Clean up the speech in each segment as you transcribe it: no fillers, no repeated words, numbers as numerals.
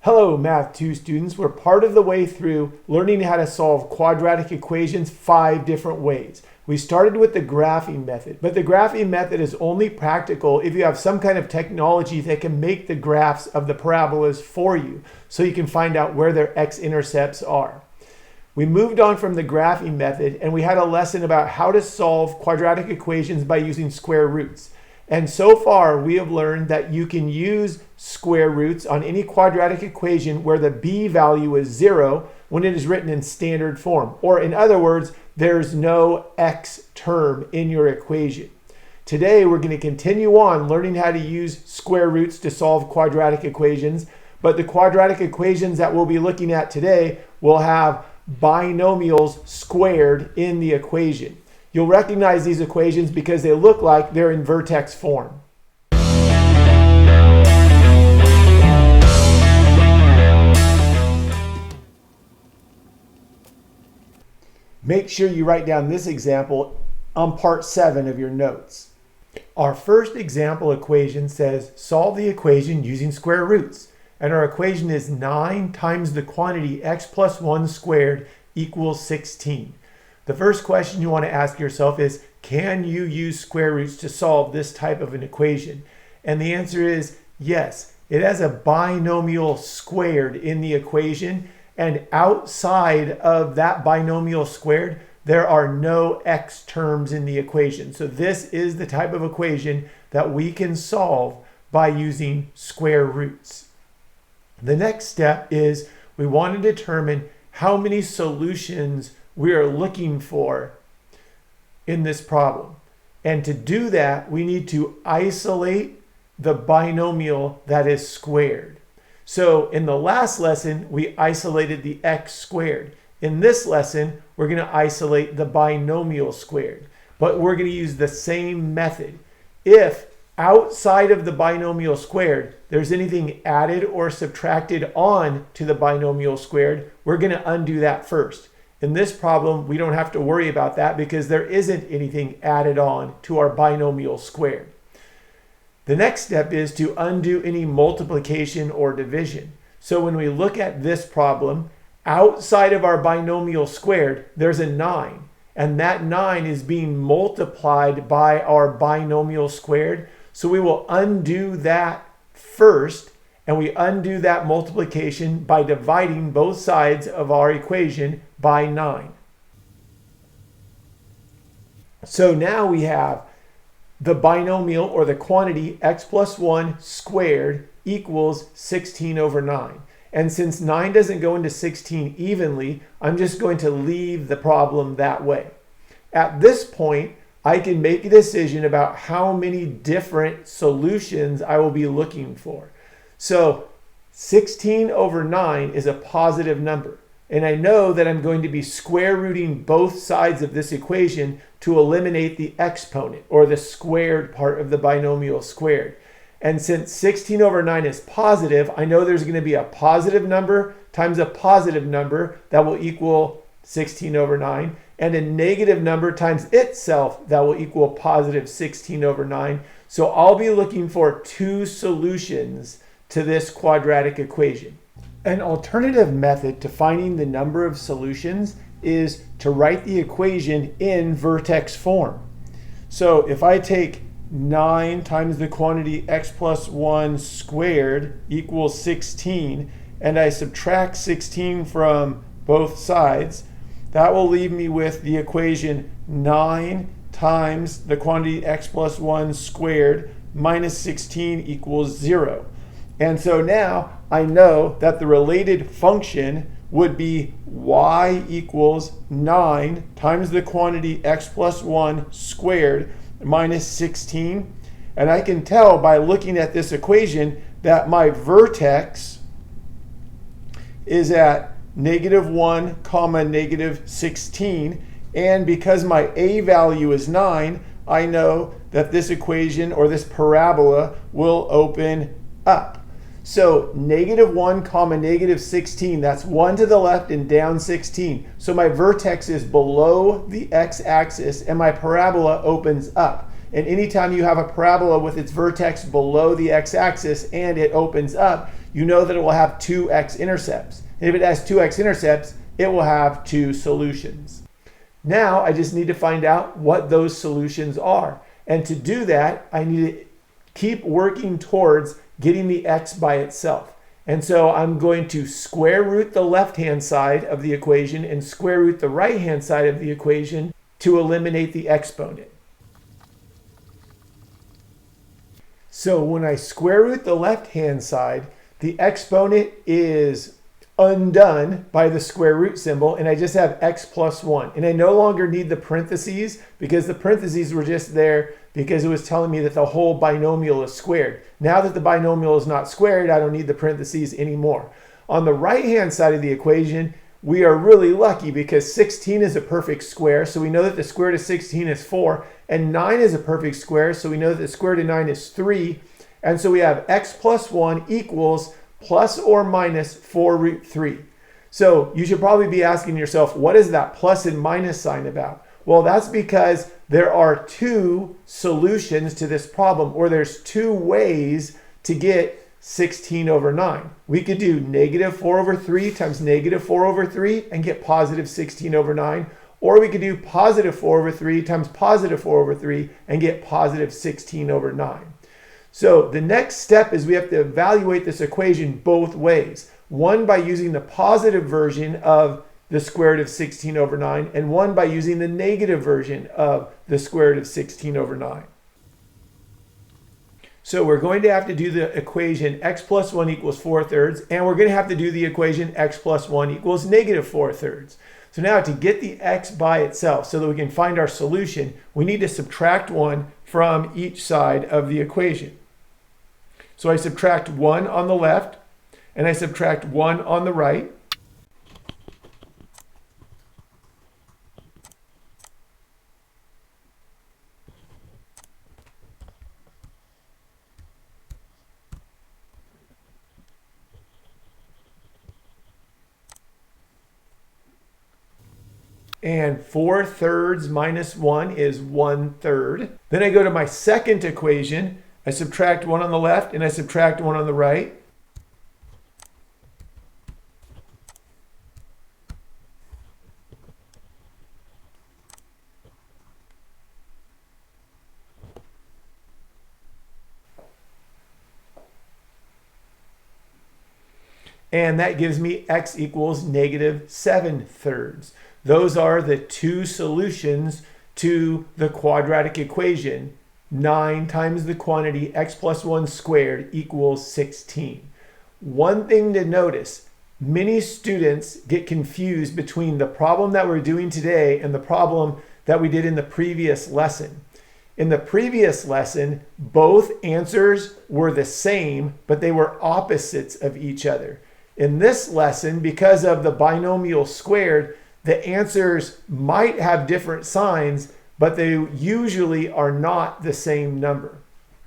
Hello, Math 2 students. We're part of the way through learning how to solve quadratic equations 5 different ways. We started with the graphing method, but the graphing method is only practical if you have some kind of technology that can make the graphs of the parabolas for you so you can find out where their x-intercepts are. We moved on from the graphing method and we had a lesson about how to solve quadratic equations by using square roots. And so far, we have learned that you can use square roots on any quadratic equation where the b value is 0 when it is written in standard form. Or in other words, there's no x term in your equation. Today, we're going to continue on learning how to use square roots to solve quadratic equations. But the quadratic equations that we'll be looking at today will have binomials squared in the equation. You'll recognize these equations because they look like they're in vertex form. Make sure you write down this example on part 7 of your notes. Our first example equation says solve the equation using square roots. And our equation is 9 times the quantity x plus 1 squared equals 16. The first question you want to ask yourself is, can you use square roots to solve this type of an equation? And the answer is yes. It has a binomial squared in the equation, and outside of that binomial squared, there are no x terms in the equation. So this is the type of equation that we can solve by using square roots. The next step is we want to determine how many solutions we are looking for in this problem. And to do that, we need to isolate the binomial that is squared. So in the last lesson, we isolated the x squared. In this lesson, we're going to isolate the binomial squared, but we're going to use the same method. If outside of the binomial squared, there's anything added or subtracted on to the binomial squared, we're going to undo that first. In this problem, we don't have to worry about that because there isn't anything added on to our binomial squared. The next step is to undo any multiplication or division. So when we look at this problem, outside of our binomial squared, there's a 9. And that 9 is being multiplied by our binomial squared. So we will undo that first. And we undo that multiplication by dividing both sides of our equation by 9. So now we have the binomial, or the quantity, x plus 1 squared equals 16 over 9. And since 9 doesn't go into 16 evenly, I'm just going to leave the problem that way. At this point, I can make a decision about how many different solutions I will be looking for. So 16 over 9 is a positive number. And I know that I'm going to be square rooting both sides of this equation to eliminate the exponent, or the squared part of the binomial squared. And since 16 over 9 is positive, I know there's going to be a positive number times a positive number that will equal 16 over 9, and a negative number times itself that will equal positive 16 over 9. So I'll be looking for 2 solutions to this quadratic equation. An alternative method to finding the number of solutions is to write the equation in vertex form. So if I take 9 times the quantity x plus 1 squared equals 16, and I subtract 16 from both sides, that will leave me with the equation 9 times the quantity x plus 1 squared minus 16 equals 0. And so now I know that the related function would be y equals 9 times the quantity x plus 1 squared minus 16. And I can tell by looking at this equation that my vertex is at -1 comma -16. And because my a value is 9, I know that this equation, or this parabola, will open up. So -1 comma -16, that's 1 to the left and down 16. So my vertex is below the x-axis and my parabola opens up. And anytime you have a parabola with its vertex below the x-axis and it opens up, you know that it will have two x-intercepts. And if it has two x-intercepts, it will have two solutions. Now I just need to find out what those solutions are. And to do that, I need to keep working towards getting the x by itself. And so I'm going to square root the left-hand side of the equation and square root the right-hand side of the equation to eliminate the exponent. So when I square root the left-hand side, the exponent is undone by the square root symbol, and I just have x plus 1. And I no longer need the parentheses because the parentheses were just there because it was telling me that the whole binomial is squared. Now that the binomial is not squared, I don't need the parentheses anymore. On the right-hand side of the equation, we are really lucky because 16 is a perfect square, so we know that the square root of 16 is 4, and 9 is a perfect square, so we know that the square root of 9 is 3, and so we have x plus 1 equals plus or minus 4 root 3. So you should probably be asking yourself, what is that plus and minus sign about? Well, that's because there are two solutions to this problem, or there's two ways to get 16 over 9. We could do negative 4 over 3 times negative 4 over 3 and get positive 16 over 9. Or we could do positive 4 over 3 times positive 4 over 3 and get positive 16 over 9. So the next step is we have to evaluate this equation both ways. One by using the positive version of the square root of 16 over 9, and one by using the negative version of the square root of 16 over 9. So we're going to have to do the equation x plus 1 equals 4/3, and we're going to have to do the equation x plus 1 equals negative 4/3. So now to get the x by itself so that we can find our solution, we need to subtract 1 from each side of the equation. So I subtract 1 on the left, and I subtract 1 on the right. And 4/3 minus 1 is 1/3. Then I go to my second equation. I subtract 1 on the left and I subtract 1 on the right. And that gives me x equals negative 7/3. Those are the two solutions to the quadratic equation. 9 times the quantity x plus 1 squared equals 16. One thing to notice, many students get confused between the problem that we're doing today and the problem that we did in the previous lesson. In the previous lesson, both answers were the same, but they were opposites of each other. In this lesson, because of the binomial squared, the answers might have different signs, but they usually are not the same number.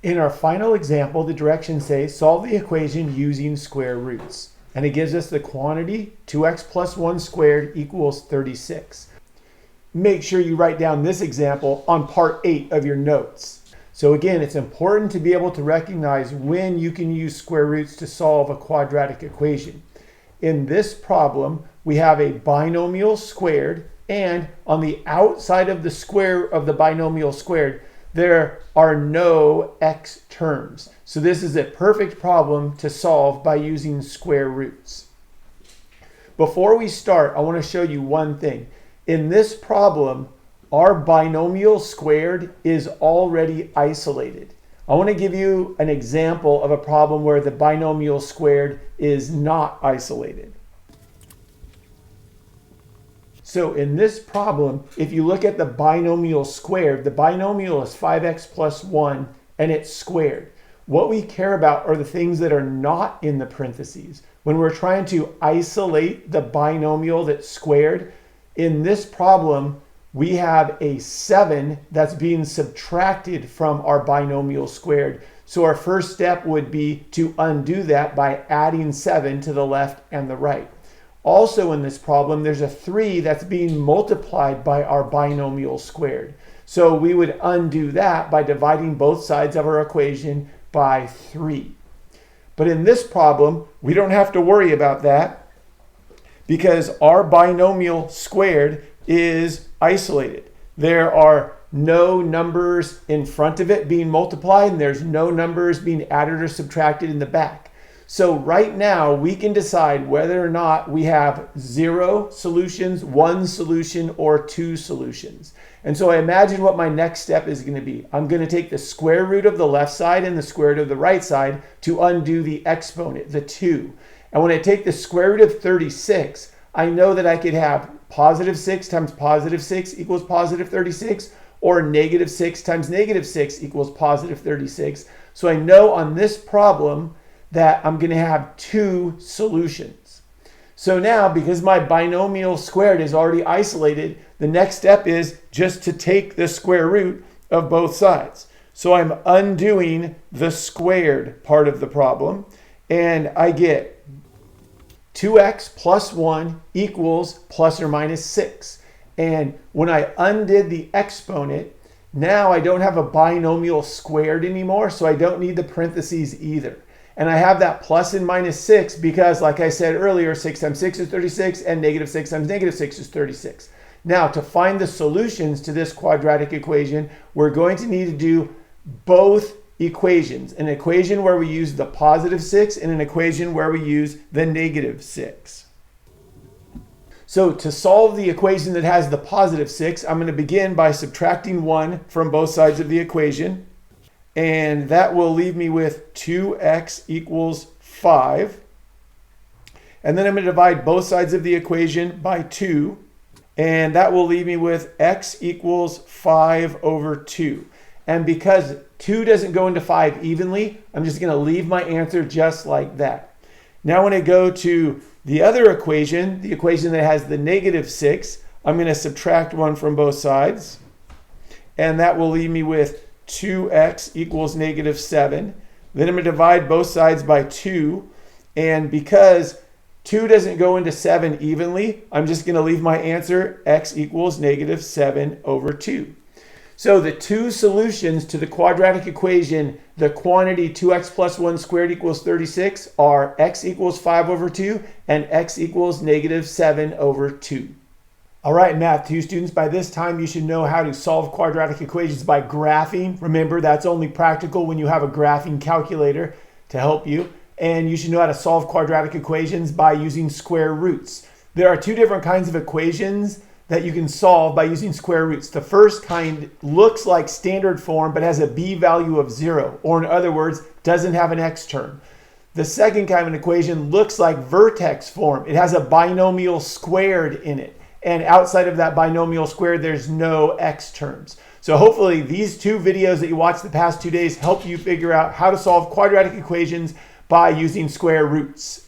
In our final example, the directions say solve the equation using square roots. And it gives us the quantity 2x plus 1 squared equals 36. Make sure you write down this example on part 8 of your notes. So again, it's important to be able to recognize when you can use square roots to solve a quadratic equation. In this problem, we have a binomial squared, and on the outside of the square of the binomial squared, there are no x terms. So this is a perfect problem to solve by using square roots. Before we start, I want to show you one thing. In this problem, our binomial squared is already isolated. I want to give you an example of a problem where the binomial squared is not isolated. So in this problem, if you look at the binomial squared, the binomial is 5x plus 1 and it's squared. What we care about are the things that are not in the parentheses. When we're trying to isolate the binomial that's squared, in this problem, we have a 7 that's being subtracted from our binomial squared. So our first step would be to undo that by adding 7 to the left and the right. Also in this problem, there's a 3 that's being multiplied by our binomial squared. So we would undo that by dividing both sides of our equation by 3. But in this problem, we don't have to worry about that because our binomial squared is isolated. There are no numbers in front of it being multiplied, and there's no numbers being added or subtracted in the back. So right now we can decide whether or not we have 0 solutions, 1 solution, or 2 solutions. And so I imagine what my next step is going to be. I'm going to take the square root of the left side and the square root of the right side to undo the exponent, the 2. And when I take the square root of 36, I know that I could have positive 6 times positive 6 equals positive 36, or negative 6 times negative 6 equals positive 36. So I know on this problem that I'm going to have 2 solutions. So now, because my binomial squared is already isolated, the next step is just to take the square root of both sides. So I'm undoing the squared part of the problem, and I get 2x plus 1 equals plus or minus 6. And when I undid the exponent, now I don't have a binomial squared anymore, so I don't need the parentheses either. And I have that plus and minus 6 because, like I said earlier, 6 times 6 is 36, and negative 6 times negative 6 is 36. Now, to find the solutions to this quadratic equation, we're going to need to do both equations. An equation where we use the positive 6 and an equation where we use the negative 6. So to solve the equation that has the positive 6, I'm going to begin by subtracting 1 from both sides of the equation. And that will leave me with 2x equals 5. And then I'm going to divide both sides of the equation by 2. And that will leave me with x equals 5 over 2. And because 2 doesn't go into 5 evenly, I'm just going to leave my answer just like that. Now when I go to the other equation, the equation that has the negative 6, I'm going to subtract 1 from both sides. And that will leave me with 2x equals negative 7. Then I'm going to divide both sides by 2. And because 2 doesn't go into 7 evenly, I'm just going to leave my answer x equals negative 7 over 2. So the 2 solutions to the quadratic equation, the quantity 2x plus 1 squared equals 36, are x equals 5 over 2 and x equals negative 7 over 2. All right, Math 2 students, by this time you should know how to solve quadratic equations by graphing. Remember, that's only practical when you have a graphing calculator to help you. And you should know how to solve quadratic equations by using square roots. There are 2 different kinds of equations that you can solve by using square roots. The first kind looks like standard form but has a b value of 0, or in other words, doesn't have an x term. The second kind of an equation looks like vertex form. It has a binomial squared in it. And outside of that binomial squared, there's no x terms. So hopefully these 2 videos that you watched the past 2 days help you figure out how to solve quadratic equations by using square roots.